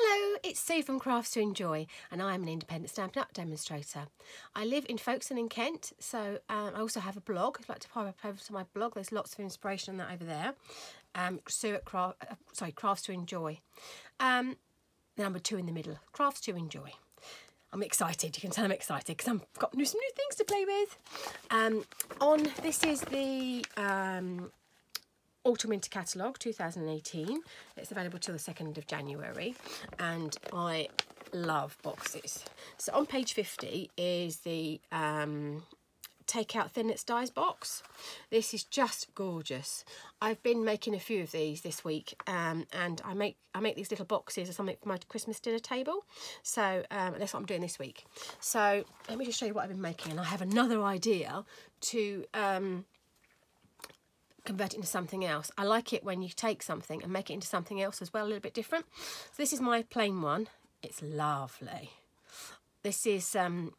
Hello, it's Sue from Crafts to Enjoy and I'm an independent Stampin' Up demonstrator. I live in Folkestone in Kent, so I also have a blog. If you'd like to pop over to my blog, there's lots of inspiration on that over there. Sue at Crafts to Enjoy. Number 2 in the middle, Crafts to Enjoy. I'm excited, you can tell I'm excited because I've got some new things to play with. This is the Autumn Winter Catalogue 2018. It's available till the 2nd of January and I love boxes. So on page 50 is the Take Out Thinlits dies box. This is just gorgeous. I've been making a few of these this week and I make these little boxes or something for my Christmas dinner table. So that's what I'm doing this week. So let me just show you what I've been making, and I have another idea to convert it into something else. I like it when you take something and make it into something else as well, a little bit different. So this is my plain one. It's lovely. This is and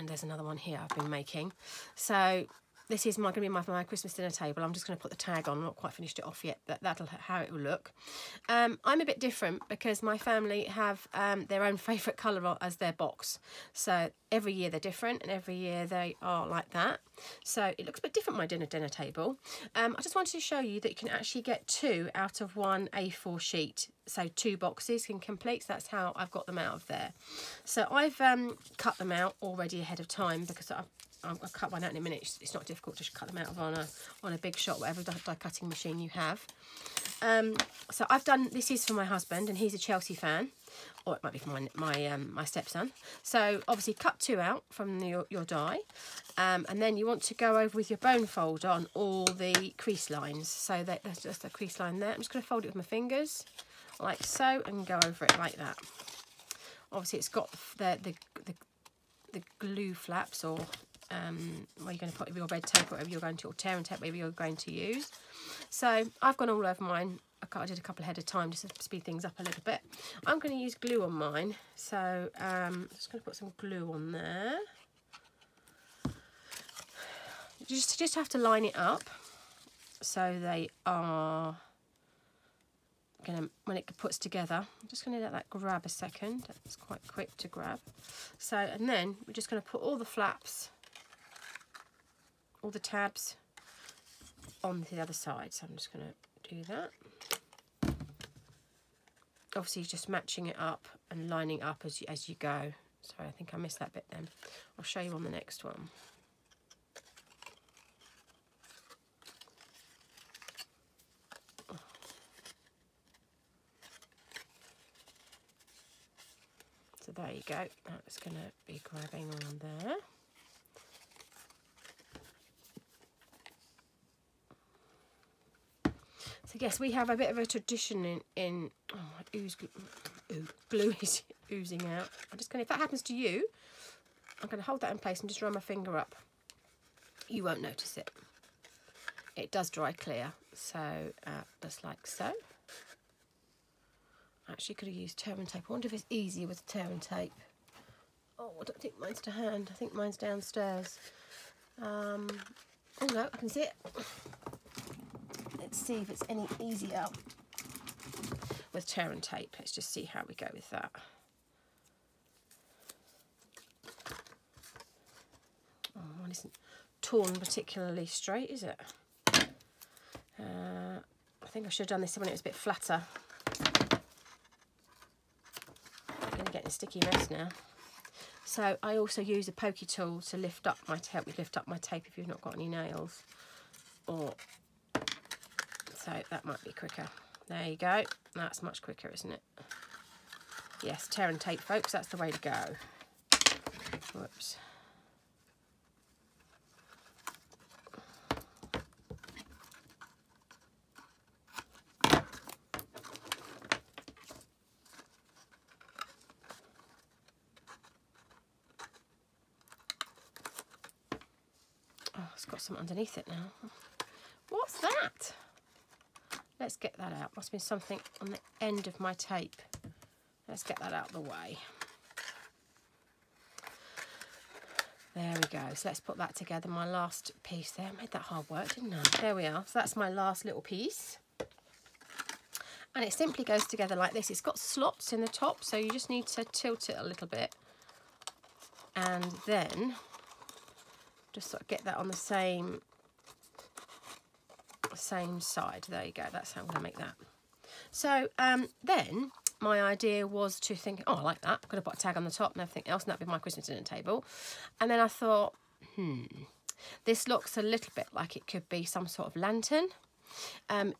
there's another one here I've been making. So this is going to be my Christmas dinner table. I'm just going to put the tag on. I'm not quite finished it off yet, but that'll how it will look. I'm a bit different because my family have their own favourite colour as their box. So every year they're different and every year they are like that. So it looks a bit different, my dinner table. I just wanted to show you that you can actually get 2 out of 1 A4 sheet. So 2 boxes can complete. So that's how I've got them out of there. So I've cut them out already ahead of time because I'll cut one out in a minute. It's not difficult to cut them out on a big shot, whatever die cutting machine you have. So I've done, this is for my husband and he's a Chelsea fan, or it might be for my stepson. So obviously cut 2 out from your die, and then you want to go over with your bone folder on all the crease lines. So there's just a crease line there. I'm just going to fold it with my fingers like so and go over it like that. Obviously it's got the glue flaps, or where you're going to put your red tape, whatever you're going to, or tear and tape, whatever you're going to use. So I've gone all over mine. I did a couple ahead of time just to speed things up a little bit. I'm going to use glue on mine, so I'm just going to put some glue on there. Just have to line it up so they are when it puts together. I'm just going to let that grab a second. It's quite quick to grab. So, and then we're just going to put all the flaps, all the tabs on the other side. So I'm just going to do that. Obviously just matching it up and lining up as you go. Sorry, I think I missed that bit then. I'll show you on the next one. So there you go. That's going to be grabbing on there. So yes, we have a bit of a tradition in oh, my glue is oozing out. I'm just going to, if that happens to you, I'm going to hold that in place and just run my finger up. You won't notice it. It does dry clear. So just like so. I actually could have used tear and tape. I wonder if it's easier with tear and tape. Oh, I don't think mine's to hand. I think mine's downstairs. Oh no, I can see it. Let's see if it's any easier with tear and tape. Let's just see how we go with that. Oh, mine isn't torn particularly straight, is it? I think I should have done this when it was a bit flatter. I'm going to get in a sticky mess now. So I also use a pokey tool to lift up my tape. Lift up my tape if you've not got any nails, or so that might be quicker. There you go. That's much quicker, isn't it? Yes, tear and tape, folks. That's the way to go. Whoops. Oh, it's got something underneath it now. What's that? Let's get that out. Must be something on the end of my tape. Let's get that out of the way. There we go. So let's put that together. My last piece there. I made that hard work, didn't I? There we are. So that's my last little piece. And it simply goes together like this. It's got slots in the top, so you just need to tilt it a little bit. And then just sort of get that on the same side. There you go, that's how I'm going to make that. So then my idea was to think, oh, I like that. I'm going to put a tag on the top and everything else, and that'd be my Christmas dinner table. And then I thought, this looks a little bit like it could be some sort of lantern.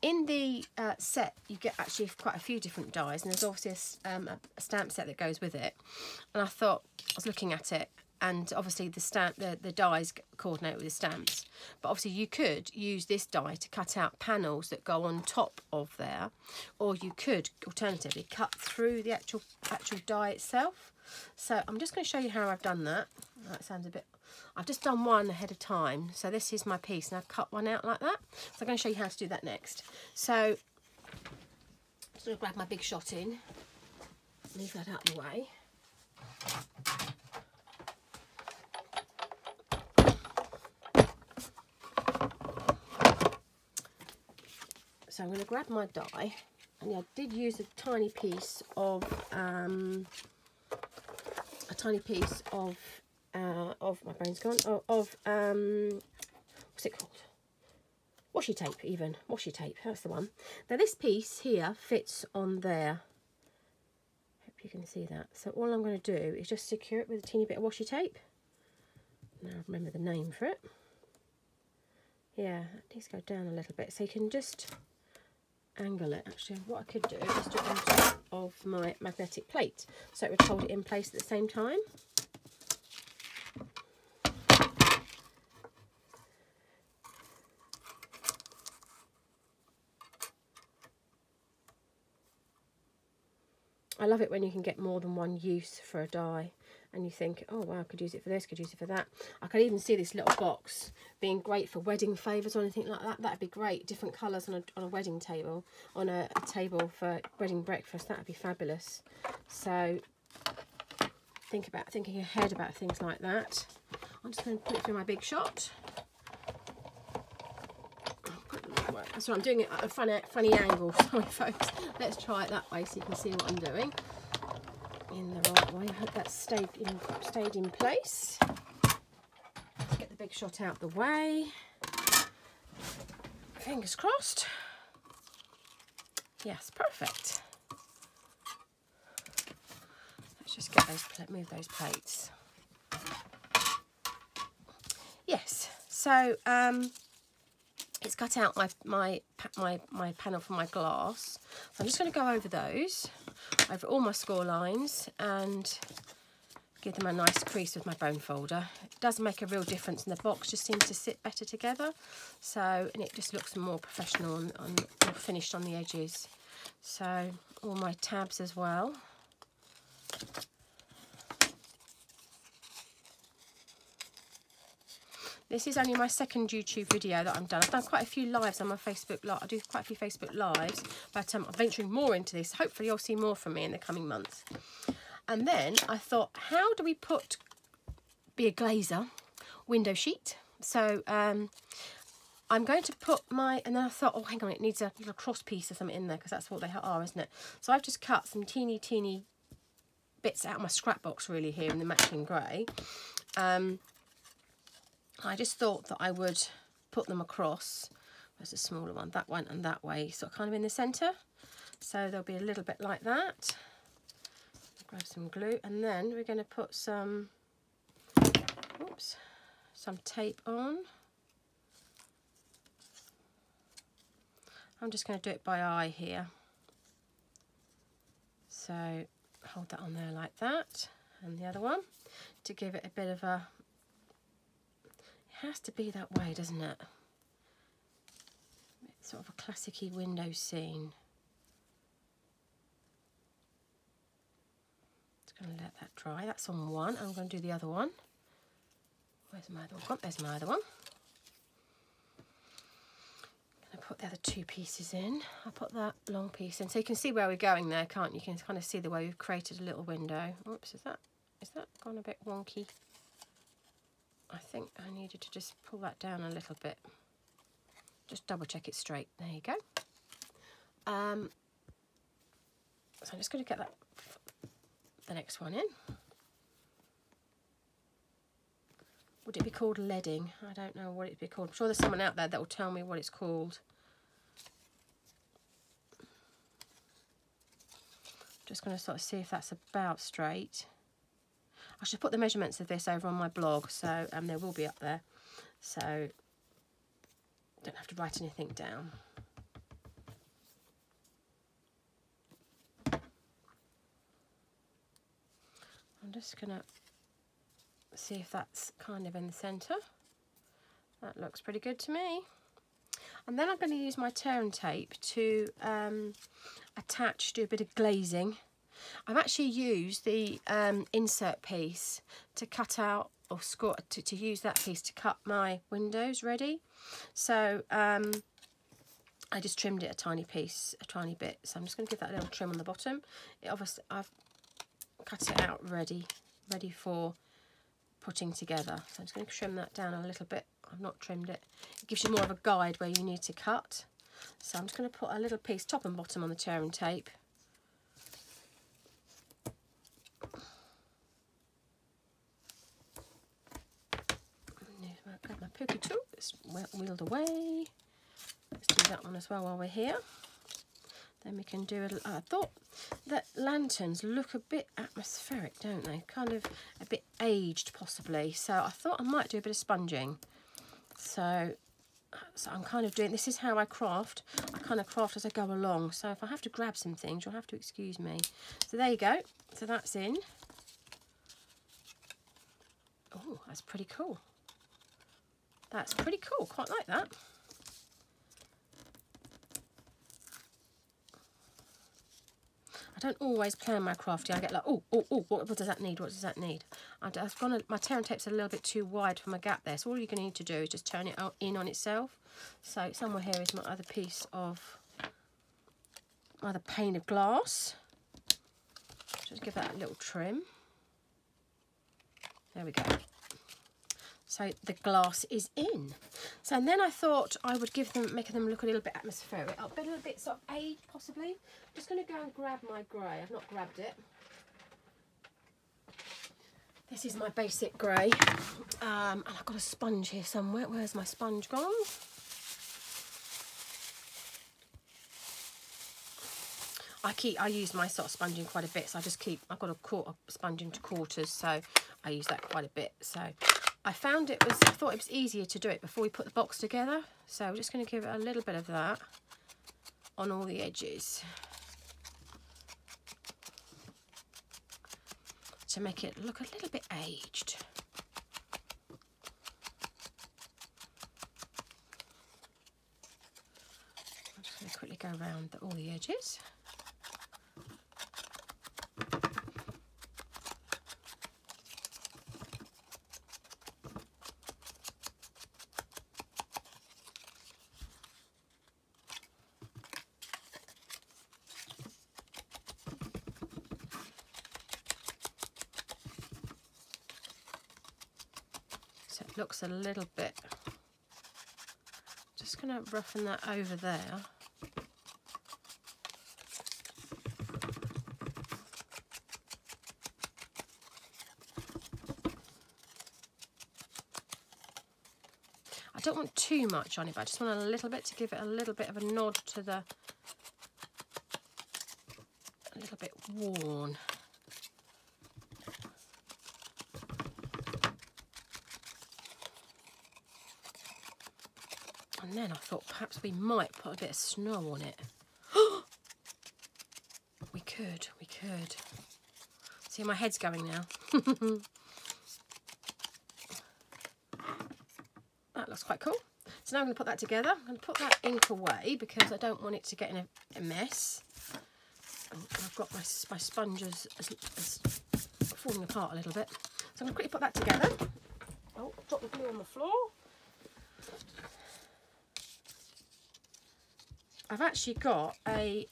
In the set, you get actually quite a few different dies, and there's obviously a stamp set that goes with it. And I thought, I was looking at it, and obviously the dies coordinate with the stamps. But obviously you could use this die to cut out panels that go on top of there, or you could alternatively cut through the actual die itself. So I'm just going to show you how I've done that. That sounds a bit... I've just done one ahead of time. So this is my piece, and I've cut one out like that. So I'm going to show you how to do that next. So I'm just going to grab my big shot in, leave that out of the way. So I'm going to grab my die, and I did use a tiny piece of my brain's gone, what's it called? Washi tape, even. Washi tape, that's the one. Now this piece here fits on there. Hope you can see that. So all I'm going to do is just secure it with a teeny bit of washi tape. Now I remember the name for it. Yeah, it needs to go down a little bit. So you can just angle it. Actually, what I could do is do it on top of my magnetic plate, so it would hold it in place at the same time. I love it when you can get more than one use for a die, and you think, oh wow, I could use it for this, could use it for that. I could even see this little box being great for wedding favours or anything like that. That'd be great. Different colours on a wedding table, on a table for wedding breakfast. That'd be fabulous. So thinking ahead about things like that. I'm just going to put it through my big shot. So I'm doing it at a funny angle. Sorry folks, let's try it that way so you can see what I'm doing in the right way. I hope that's stayed in place. Let's get the big shot out the way. Fingers crossed. Yes, perfect. Let's just get move those plates. Yes, so it's cut out my panel from my glass. So I'm just going to go over those, over all my score lines, and give them a nice crease with my bone folder. It does make a real difference, and the box just seems to sit better together. So, and it just looks more professional and more finished on the edges. So all my tabs as well. This is only my second YouTube video that I've done. I've done quite a few lives on my Facebook. I do quite a few Facebook lives, but I'm venturing more into this. Hopefully you'll see more from me in the coming months. And then I thought, how do we be a glazer window sheet? So I'm going to put and then I thought, oh, hang on, it needs a little cross piece or something in there, because that's what they are, isn't it? So I've just cut some teeny bits out of my scrap box really here in the matching grey. I just thought that I would put them across. There's a smaller one, that one and that way, sort of kind of in the centre. So they'll be a little bit like that. Grab some glue, and then we're going to put some tape on. I'm just going to do it by eye here. So hold that on there like that, and the other one to give it a bit of a... It has to be that way, doesn't it? It's sort of a classic-y window scene. Just going to let that dry. That's on one. I'm going to do the other one. Where's my other one? Oh, there's my other one. I'm going to put the other two pieces in. I'll put that long piece in. So you can see where we're going there, can't you? You can kind of see the way we've created a little window. Oops, is that gone a bit wonky? I think I needed to just pull that down a little bit. Just double check it's straight. There you go. So I'm just going to get the next one in. Would it be called leading? I don't know what it'd be called. I'm sure there's someone out there that will tell me what it's called. Just going to sort of see if that's about straight. I should put the measurements of this over on my blog, so they will be up there. So don't have to write anything down. I'm just going to see if that's kind of in the centre. That looks pretty good to me. And then I'm going to use my tear and tape to attach, do a bit of glazing. I've actually used the insert piece to cut out, or to use that piece to cut my windows ready. So I just trimmed it a tiny bit. So I'm just going to give that a little trim on the bottom. Obviously I've cut it out ready for putting together. So I'm just going to trim that down a little bit. I've not trimmed it. It gives you more of a guide where you need to cut. So I'm just going to put a little piece top and bottom on the tear and tape. Grab my pokey tool, it's wheeled away. Let's do that one as well while we're here. Then we can do it. I thought that lanterns look a bit atmospheric, don't they? Kind of a bit aged possibly. So I thought I might do a bit of sponging. So I'm kind of doing, this is how I craft. I kind of craft as I go along. So if I have to grab some things, you'll have to excuse me. So there you go. So that's in. Oh, that's pretty cool. That's pretty cool, quite like that. I don't always plan my crafting. I get like, oh, what does that need? What does that need? My tear and tape's a little bit too wide for my gap there. So all you're going to need to do is just turn it in on itself. So somewhere here is my other piece of, other pane of glass. Just give that a little trim. There we go. So the glass is in. So and then I thought I would make them look a little bit atmospheric, a little bit sort of aged possibly. I'm just going to go and grab my grey. I've not grabbed it. This is my basic grey. And I've got a sponge here somewhere. Where's my sponge gone? I use my sort of sponging quite a bit, so I've got a sponge into quarters, so I use that quite a bit. So I thought it was easier to do it before we put the box together. So we're just going to give it a little bit of that on all the edges to make it look a little bit aged. I'm just going to quickly go around all the edges. So it looks a little bit, just going to roughen that over there. I don't want too much on it, but I just want a little bit to give it a little bit of a nod to a little bit worn. And then I thought perhaps we might put a bit of snow on it. We could. See, my head's going now. That looks quite cool. So now I'm going to put that together. I'm going to put that ink away because I don't want it to get in a mess. And I've got my sponges as falling apart a little bit. So I'm going to quickly put that together. Oh, drop the glue on the floor. I've actually got a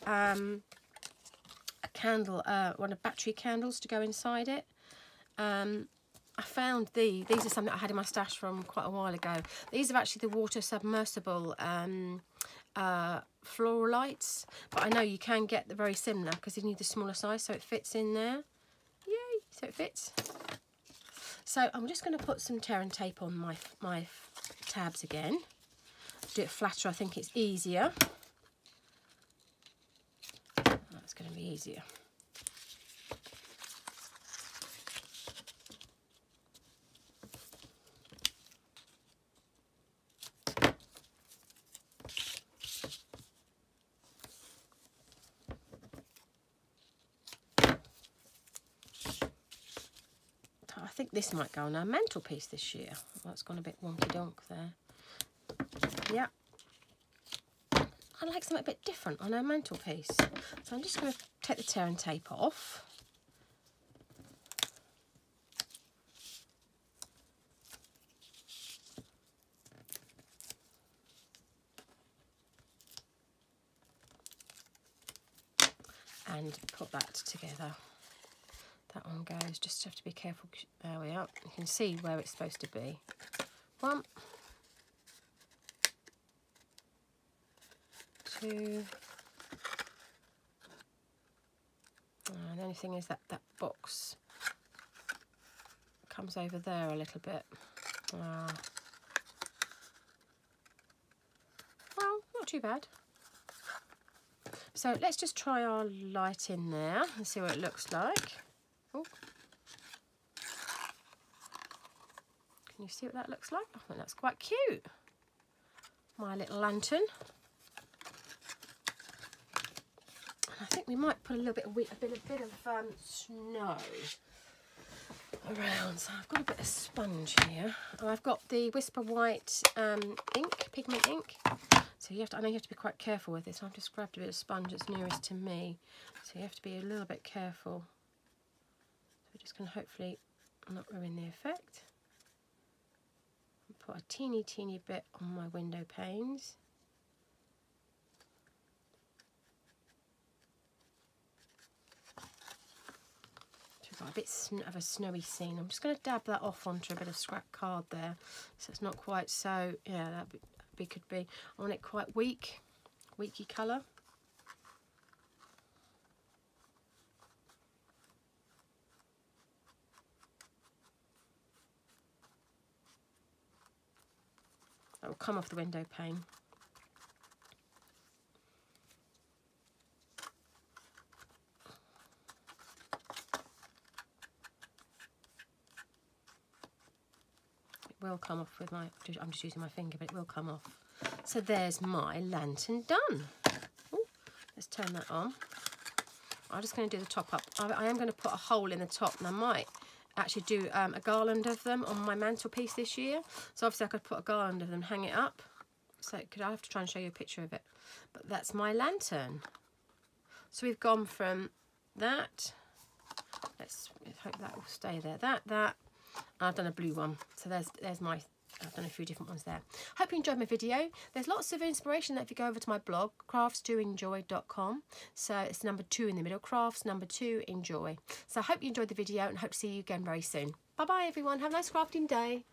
candle, one of battery candles to go inside it. I found these are something I had in my stash from quite a while ago. These are actually the water submersible floral lights, but I know you can get the very similar because you need the smaller size so it fits in there. Yay, so it fits. So I'm just going to put some tear and tape on my tabs again. Do it flatter, I think it's easier. That's going to be easier. I think this might go on our mantelpiece this year. Well, it's gone a bit wonky donk there. Yeah. I like something a bit different on our mantelpiece. So I'm just going to take the tear and tape off. And put that together. That one goes, just have to be careful. There we are. You can see where it's supposed to be. 1, 2. And the only thing is that box comes over there a little bit. Well, not too bad. So let's just try our light in there and see what it looks like. Oh. Can you see what that looks like? I think that's quite cute. My little lantern. And I think we might put a little bit of snow around. So I've got a bit of sponge here. I've got the Whisper White ink, pigment ink. So you have to, I know you have to be quite careful with this. I've just grabbed a bit of sponge that's nearest to me. So you have to be a little bit careful. So we're just going to hopefully not ruin the effect. Put a teeny bit on my window panes. So we've got a bit of a snowy scene. I'm just going to dab that off onto a bit of scrap card there. So it's not quite so, yeah, that'd be, could be. I want it quite weaky colour. That will come off the window pane. Will come off with my, I'm just using my finger, but it will come off. So there's my lantern done. Ooh, let's turn that on. I'm just going to do the top up. I am going to put a hole in the top, and I might actually do a garland of them on my mantelpiece this year. So obviously I could put a garland of them, hang it up. So I have to try and show you a picture of it. But that's my lantern. So we've gone from that. Let's hope that will stay there. That. I've done a blue one, so there's my, I've done a few different ones there. Hope you enjoyed my video. There's lots of inspiration there if you go over to my blog, crafts2enjoy.com. So it's number 2 in the middle, crafts number 2 enjoy. So I hope you enjoyed the video and hope to see you again very soon. Bye bye everyone, have a nice crafting day.